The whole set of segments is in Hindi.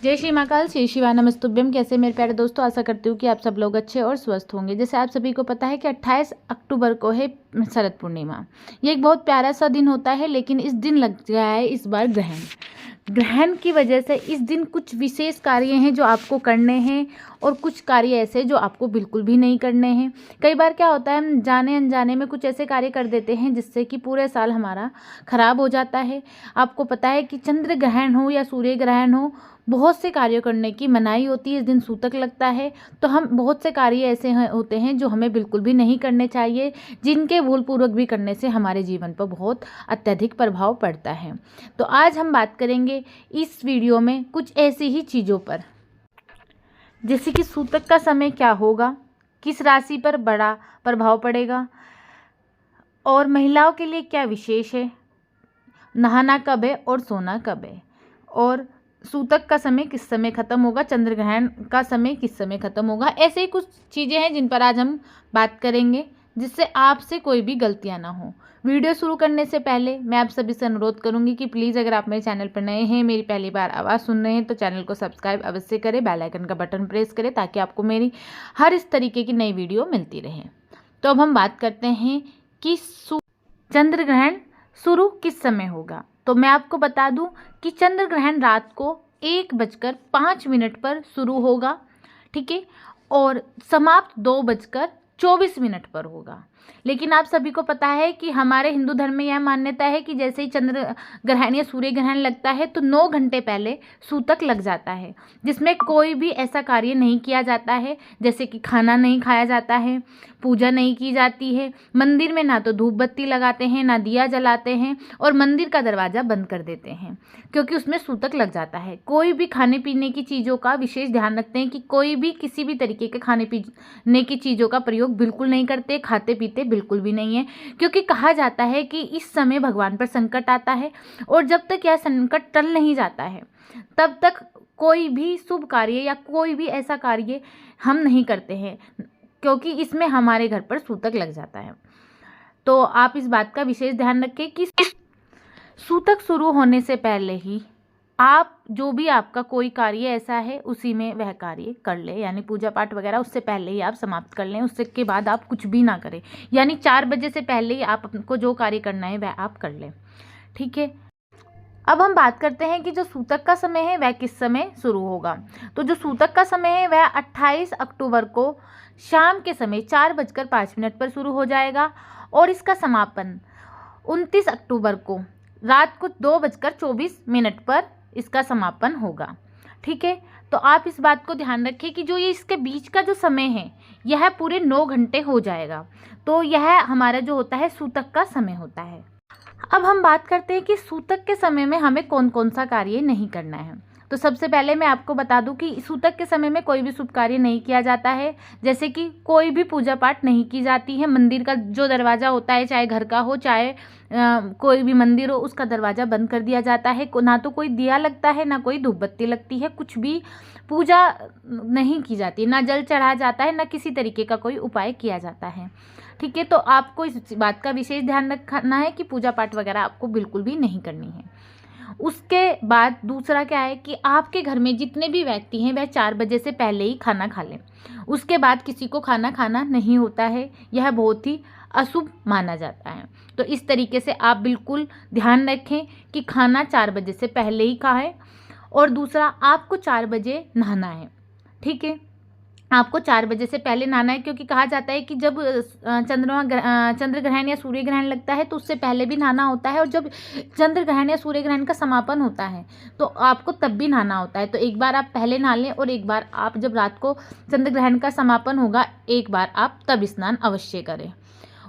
जय श्री महाकाल, श्री शिवा नमस्तुभ्यम। कैसे मेरे प्यारे दोस्तों, आशा करती हूँ कि आप सब लोग अच्छे और स्वस्थ होंगे। जैसे आप सभी को पता है कि 28 अक्टूबर को है शरद पूर्णिमा। ये एक बहुत प्यारा सा दिन होता है, लेकिन इस दिन लग गया है इस बार ग्रहण की वजह से इस दिन कुछ विशेष कार्य हैं जो आपको करने हैं और कुछ कार्य ऐसे जो आपको बिल्कुल भी नहीं करने हैं। कई बार क्या होता है, हम जाने अनजाने में कुछ ऐसे कार्य कर देते हैं जिससे कि पूरे साल हमारा खराब हो जाता है। आपको पता है कि चंद्र ग्रहण हो या सूर्य ग्रहण हो, बहुत से कार्य करने की मनाही होती है। इस दिन सूतक लगता है, तो हम बहुत से कार्य ऐसे होते हैं जो हमें बिल्कुल भी नहीं करने चाहिए, जिनके भूलपूर्वक भी करने से हमारे जीवन पर बहुत अत्यधिक प्रभाव पड़ता है। तो आज हम बात करेंगे इस वीडियो में कुछ ऐसी ही चीज़ों पर, जैसे कि सूतक का समय क्या होगा, किस राशि पर बड़ा प्रभाव पड़ेगा और महिलाओं के लिए क्या विशेष है, नहाना कब है और सोना कब है, और सूतक का समय किस समय खत्म होगा, चंद्र ग्रहण का समय किस समय खत्म होगा। ऐसे ही कुछ चीज़ें हैं जिन पर आज हम बात करेंगे, जिससे आपसे कोई भी गलतियां ना हो। वीडियो शुरू करने से पहले मैं आप सभी से अनुरोध करूंगी कि प्लीज़ अगर आप मेरे चैनल पर नए हैं, मेरी पहली बार आवाज़ सुन रहे हैं, तो चैनल को सब्सक्राइब अवश्य करें, बेल आइकन का बटन प्रेस करें ताकि आपको मेरी हर इस तरीके की नई वीडियो मिलती रहे। तो अब हम बात करते हैं कि चंद्र ग्रहण शुरू किस समय होगा। तो मैं आपको बता दूं कि चंद्र ग्रहण रात को 1:05 पर शुरू होगा, ठीक है, और समाप्त 2:24 पर होगा। लेकिन आप सभी को पता है कि हमारे हिंदू धर्म में यह मान्यता है कि जैसे ही चंद्र ग्रहण या सूर्य ग्रहण लगता है तो 9 घंटे पहले सूतक लग जाता है, जिसमें कोई भी ऐसा कार्य नहीं किया जाता है, जैसे कि खाना नहीं खाया जाता है, पूजा नहीं की जाती है, मंदिर में ना तो धूप बत्ती लगाते हैं, ना दिया जलाते हैं, और मंदिर का दरवाज़ा बंद कर देते हैं क्योंकि उसमें सूतक लग जाता है। कोई भी खाने पीने की चीज़ों का विशेष ध्यान रखते हैं कि कोई भी किसी भी तरीके के खाने पीने की चीज़ों का प्रयोग बिल्कुल नहीं करते, खाते पीते बिल्कुल भी नहीं है, क्योंकि कहा जाता है कि इस समय भगवान पर संकट आता है और जब तक यह संकट टल नहीं जाता है तब तक कोई भी शुभ कार्य या कोई भी ऐसा कार्य हम नहीं करते हैं, क्योंकि इसमें हमारे घर पर सूतक लग जाता है। तो आप इस बात का विशेष ध्यान रखें कि सूतक शुरू होने से पहले ही आप जो भी आपका कोई कार्य ऐसा है उसी में वह कार्य कर ले, यानी पूजा पाठ वगैरह उससे पहले ही आप समाप्त कर लें। उससे के बाद आप कुछ भी ना करें, यानी 4 बजे से पहले ही आप आपको जो कार्य करना है वह आप कर लें, ठीक है। अब हम बात करते हैं कि जो सूतक का समय है वह किस समय शुरू होगा। तो जो सूतक का समय है वह 28 अक्टूबर को शाम के समय 4:05 पर शुरू हो जाएगा और इसका समापन 29 अक्टूबर को रात को 2:24 पर इसका समापन होगा, ठीक है। तो आप इस बात को ध्यान रखें कि जो ये इसके बीच का जो समय है यह पूरे 9 घंटे हो जाएगा। तो यह हमारा जो होता है सूतक का समय होता है। अब हम बात करते हैं कि सूतक के समय में हमें कौन कौन सा कार्य नहीं करना है। तो सबसे पहले मैं आपको बता दूं कि सूतक के समय में कोई भी शुभ कार्य नहीं किया जाता है, जैसे कि कोई भी पूजा पाठ नहीं की जाती है। मंदिर का जो दरवाज़ा होता है, चाहे घर का हो चाहे कोई भी मंदिर हो, उसका दरवाज़ा बंद कर दिया जाता है। ना तो कोई दिया लगता है, ना कोई धूप बत्ती लगती है, कुछ भी पूजा नहीं की जाती, ना जल चढ़ाया जाता है, ना किसी तरीके का कोई उपाय किया जाता है, ठीक है। तो आपको इस बात का विशेष ध्यान रखना है कि पूजा पाठ वगैरह आपको बिल्कुल भी नहीं करनी है। उसके बाद दूसरा क्या है कि आपके घर में जितने भी व्यक्ति हैं वह 4 बजे से पहले ही खाना खा लें। उसके बाद किसी को खाना खाना नहीं होता है, यह बहुत ही अशुभ माना जाता है। तो इस तरीके से आप बिल्कुल ध्यान रखें कि खाना 4 बजे से पहले ही खाएं। और दूसरा, आपको 4 बजे नहाना है, ठीक है। आपको 4 बजे से पहले नहाना है, क्योंकि कहा जाता है कि जब चंद्र ग्रहण या सूर्य ग्रहण लगता है तो उससे पहले भी नहाना होता है, और जब चंद्र ग्रहण या सूर्य ग्रहण का समापन होता है तो आपको तब भी नहाना होता है। तो एक बार आप पहले नहा लें और एक बार आप जब रात को चंद्र ग्रहण का समापन होगा एक बार आप तब स्नान अवश्य करें।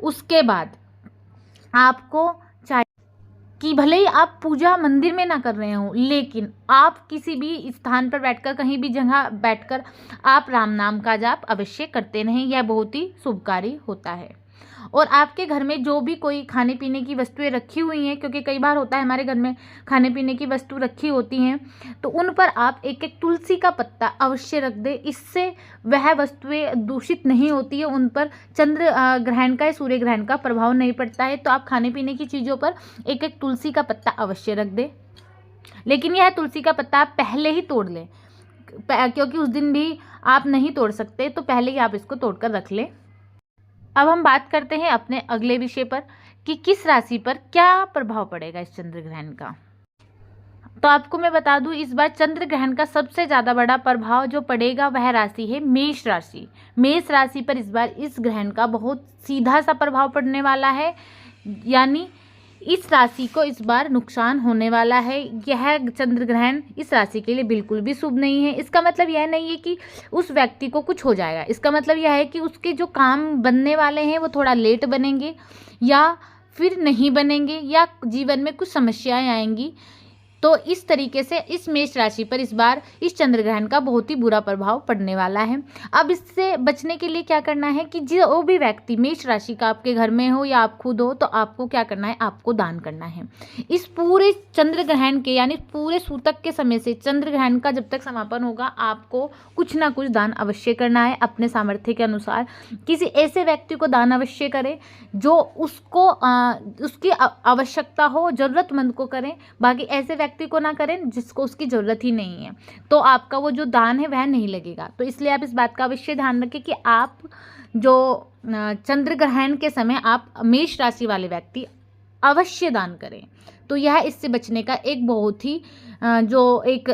उसके बाद आपको कि भले ही आप पूजा मंदिर में ना कर रहे हो, लेकिन आप किसी भी स्थान पर बैठकर, कहीं भी जगह बैठकर आप राम नाम का जाप अवश्य करते रहें। यह बहुत ही शुभकारी होता है। और आपके घर में जो भी कोई खाने पीने की वस्तुएं रखी हुई हैं, क्योंकि कई बार होता है हमारे घर में खाने पीने की वस्तु रखी होती हैं, तो उन पर आप एक एक तुलसी का पत्ता अवश्य रख दें। इससे वह वस्तुएं दूषित नहीं होती है, उन पर चंद्र ग्रहण का या सूर्य ग्रहण का प्रभाव नहीं पड़ता है। तो आप खाने पीने की चीज़ों पर एक एक तुलसी का पत्ता अवश्य रख दें। लेकिन यह तुलसी का पत्ता आप पहले ही तोड़ लें, क्योंकि उस दिन भी आप नहीं तोड़ सकते, तो पहले ही आप इसको तोड़कर रख लें। अब हम बात करते हैं अपने अगले विषय पर कि किस राशि पर क्या प्रभाव पड़ेगा इस चंद्र ग्रहण का। तो आपको मैं बता दूं, इस बार चंद्र ग्रहण का सबसे ज़्यादा बड़ा प्रभाव जो पड़ेगा वह राशि है मेष राशि। मेष राशि पर इस बार इस ग्रहण का बहुत सीधा सा प्रभाव पड़ने वाला है, यानी इस राशि को इस बार नुकसान होने वाला है। यह चंद्र ग्रहण इस राशि के लिए बिल्कुल भी शुभ नहीं है। इसका मतलब यह नहीं है कि उस व्यक्ति को कुछ हो जाएगा, इसका मतलब यह है कि उसके जो काम बनने वाले हैं वो थोड़ा लेट बनेंगे या फिर नहीं बनेंगे, या जीवन में कुछ समस्याएं आएंगी। तो इस तरीके से इस मेष राशि पर इस बार इस चंद्र ग्रहण का बहुत ही बुरा प्रभाव पड़ने वाला है। अब इससे बचने के लिए क्या करना है कि जो भी व्यक्ति मेष राशि का आपके घर में हो या आप खुद हो, तो आपको क्या करना है, आपको दान करना है। इस पूरे चंद्र ग्रहण के यानी पूरे सूतक के समय से चंद्र ग्रहण का जब तक समापन होगा, आपको कुछ ना कुछ दान अवश्य करना है अपने सामर्थ्य के अनुसार। किसी ऐसे व्यक्ति को दान अवश्य करें जो उसको उसकी आवश्यकता हो, ज़रूरतमंद को करें। बाकी ऐसे व्यक्ति को ना करें जिसको उसकी ज़रूरत ही नहीं है, तो आपका वो जो दान है वह नहीं लगेगा। तो इसलिए आप इस बात का अवश्य ध्यान रखें कि आप जो चंद्र ग्रहण के समय आप मेष राशि वाले व्यक्ति अवश्य दान करें। तो यह इससे बचने का एक बहुत ही जो एक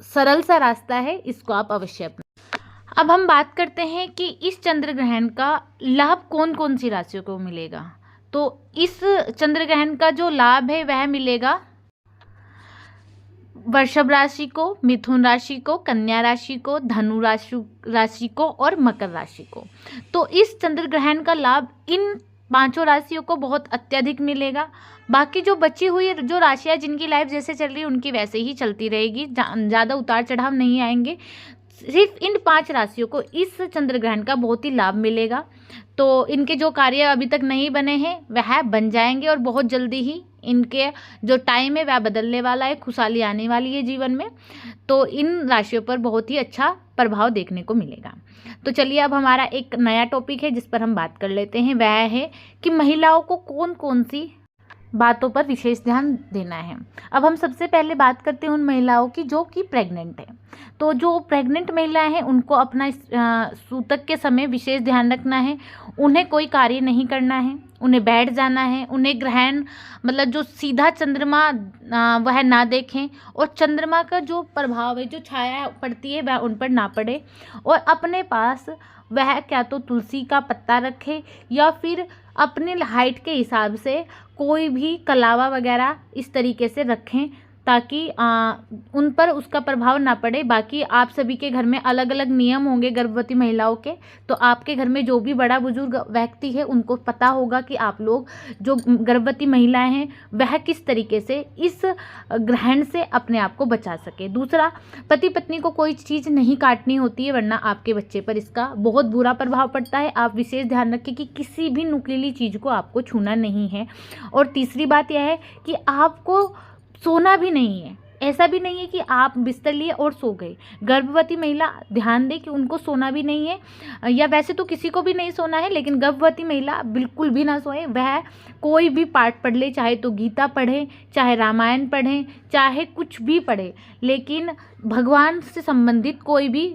सरल सा रास्ता है, इसको आप अवश्य अपनाएं। अब हम बात करते हैं कि इस चंद्र ग्रहण का लाभ कौन कौन सी राशियों को मिलेगा। तो इस चंद्र ग्रहण का जो लाभ है वह मिलेगा वृषभ राशि को, मिथुन राशि को, कन्या राशि को, धनु राशि को और मकर राशि को। तो इस चंद्र ग्रहण का लाभ इन पांचों राशियों को बहुत अत्यधिक मिलेगा। बाकी जो बची हुई जो राशियां जिनकी लाइफ जैसे चल रही है उनकी वैसे ही चलती रहेगी, ज़्यादा उतार चढ़ाव नहीं आएंगे। सिर्फ इन 5 राशियों को इस चंद्र ग्रहण का बहुत ही लाभ मिलेगा। तो इनके जो कार्य अभी तक नहीं बने हैं वह बन जाएंगे और बहुत जल्दी ही इनके जो टाइम है वह बदलने वाला है, खुशहाली आने वाली है जीवन में। तो इन राशियों पर बहुत ही अच्छा प्रभाव देखने को मिलेगा। तो चलिए अब हमारा एक नया टॉपिक है जिस पर हम बात कर लेते हैं, वह है कि महिलाओं को कौन कौन सी बातों पर विशेष ध्यान देना है। अब हम सबसे पहले बात करते हैं उन महिलाओं की जो कि प्रेग्नेंट है। तो जो प्रेग्नेंट महिलाएं हैं उनको अपना सूतक के समय विशेष ध्यान रखना है। उन्हें कोई कार्य नहीं करना है, उन्हें बैठ जाना है। उन्हें ग्रहण मतलब जो सीधा चंद्रमा वह ना देखें, और चंद्रमा का जो प्रभाव है, जो छाया पड़ती है वह उन पर ना पड़े। और अपने पास वह क्या तो तुलसी का पत्ता रखे या फिर अपने हाइट के हिसाब से कोई भी कलावा वगैरह इस तरीके से रखें ताकि उन पर उसका प्रभाव ना पड़े। बाकी आप सभी के घर में अलग अलग नियम होंगे गर्भवती महिलाओं के, तो आपके घर में जो भी बड़ा बुजुर्ग व्यक्ति है उनको पता होगा कि आप लोग जो गर्भवती महिलाएं हैं वह किस तरीके से इस ग्रहण से अपने आप को बचा सके। दूसरा, पति पत्नी को कोई चीज़ नहीं काटनी होती है, वरना आपके बच्चे पर इसका बहुत बुरा प्रभाव पड़ता है। आप विशेष ध्यान रखें कि किसी भी नुकीली चीज़ को आपको छूना नहीं है। और तीसरी बात यह है कि आपको सोना भी नहीं है। ऐसा भी नहीं है कि आप बिस्तर लिए और सो गए। गर्भवती महिला ध्यान दे कि उनको सोना भी नहीं है, या वैसे तो किसी को भी नहीं सोना है, लेकिन गर्भवती महिला बिल्कुल भी ना सोए। वह कोई भी पाठ पढ़ ले, चाहे तो गीता पढ़ें, चाहे रामायण पढ़ें, चाहे कुछ भी पढ़े, लेकिन भगवान से संबंधित कोई भी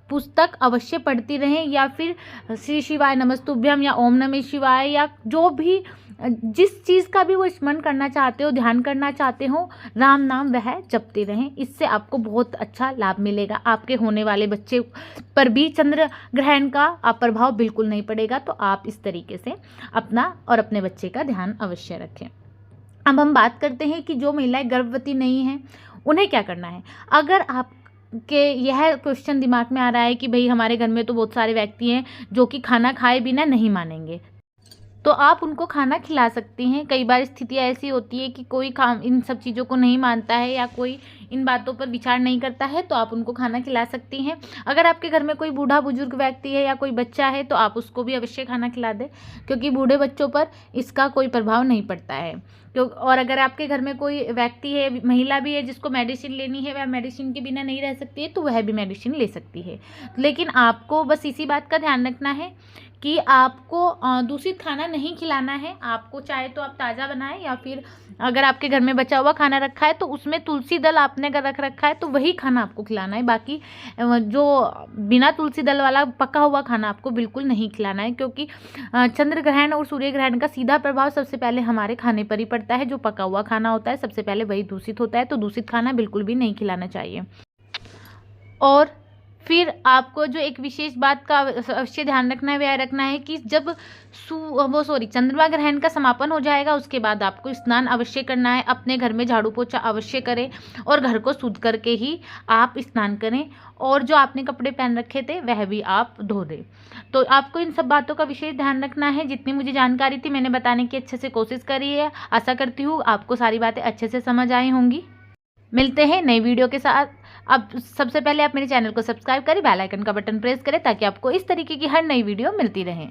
पुस्तक अवश्य पढ़ती रहें, या फिर श्री शिवाय नमस्तुभ्यम या ओम नमः शिवाय या जो भी जिस चीज़ का भी वो स्मरण करना चाहते हो, ध्यान करना चाहते हो, राम नाम वह जपते रहें। इससे आपको बहुत अच्छा लाभ मिलेगा। आपके होने वाले बच्चे पर भी चंद्र ग्रहण का प्रभाव बिल्कुल नहीं पड़ेगा। तो आप इस तरीके से अपना और अपने बच्चे का ध्यान अवश्य रखें। अब हम बात करते हैं कि जो महिलाएं गर्भवती नहीं हैं उन्हें क्या करना है। अगर आप के यह क्वेश्चन दिमाग में आ रहा है कि भाई हमारे घर में तो बहुत सारे व्यक्ति हैं जो कि खाना खाए बिना नहीं मानेंगे, तो आप उनको खाना खिला सकती हैं। कई बार स्थितियाँ ऐसी होती है कि कोई इन सब चीज़ों को नहीं मानता है या कोई इन बातों पर विचार नहीं करता है तो आप उनको खाना खिला सकती हैं। अगर आपके घर में कोई बूढ़ा बुजुर्ग व्यक्ति है या कोई बच्चा है तो आप उसको भी अवश्य खाना खिला दें, क्योंकि बूढ़े बच्चों पर इसका कोई प्रभाव नहीं पड़ता है। और अगर आपके घर में कोई व्यक्ति है, महिला भी है, जिसको मेडिसिन लेनी है, वह मेडिसिन के बिना नहीं रह सकती है, तो वह भी मेडिसिन ले सकती है। लेकिन आपको बस इसी बात का ध्यान रखना है कि आपको दूषित खाना नहीं खिलाना है। आपको चाहे तो आप ताज़ा बनाएं, या फिर अगर आपके घर में बचा हुआ खाना रखा है तो उसमें तुलसी दल आपने अगर रख रखा है तो वही खाना आपको खिलाना है। बाकी जो बिना तुलसी दल वाला पका हुआ खाना आपको बिल्कुल नहीं खिलाना है, क्योंकि चंद्र ग्रहण और सूर्य ग्रहण का सीधा प्रभाव सबसे पहले हमारे खाने पर ही पड़ता है। जो पका हुआ खाना होता है सबसे पहले वही दूषित होता है, तो दूषित खाना बिल्कुल भी नहीं खिलाना चाहिए। और फिर आपको जो एक विशेष बात का अवश्य ध्यान रखना है, वह रखना है कि जब चंद्रमा ग्रहण का समापन हो जाएगा उसके बाद आपको स्नान अवश्य करना है। अपने घर में झाड़ू पोछा अवश्य करें और घर को शुद्ध करके ही आप स्नान करें, और जो आपने कपड़े पहन रखे थे वह भी आप धो दें। तो आपको इन सब बातों का विशेष ध्यान रखना है। जितनी मुझे जानकारी थी मैंने बताने की अच्छे से कोशिश करी है। आशा करती हूँ आपको सारी बातें अच्छे से समझ आई होंगी। मिलते हैं नई वीडियो के साथ। अब सबसे पहले आप मेरे चैनल को सब्सक्राइब करें, बेल आइकन का बटन प्रेस करें, ताकि आपको इस तरीके की हर नई वीडियो मिलती रहे।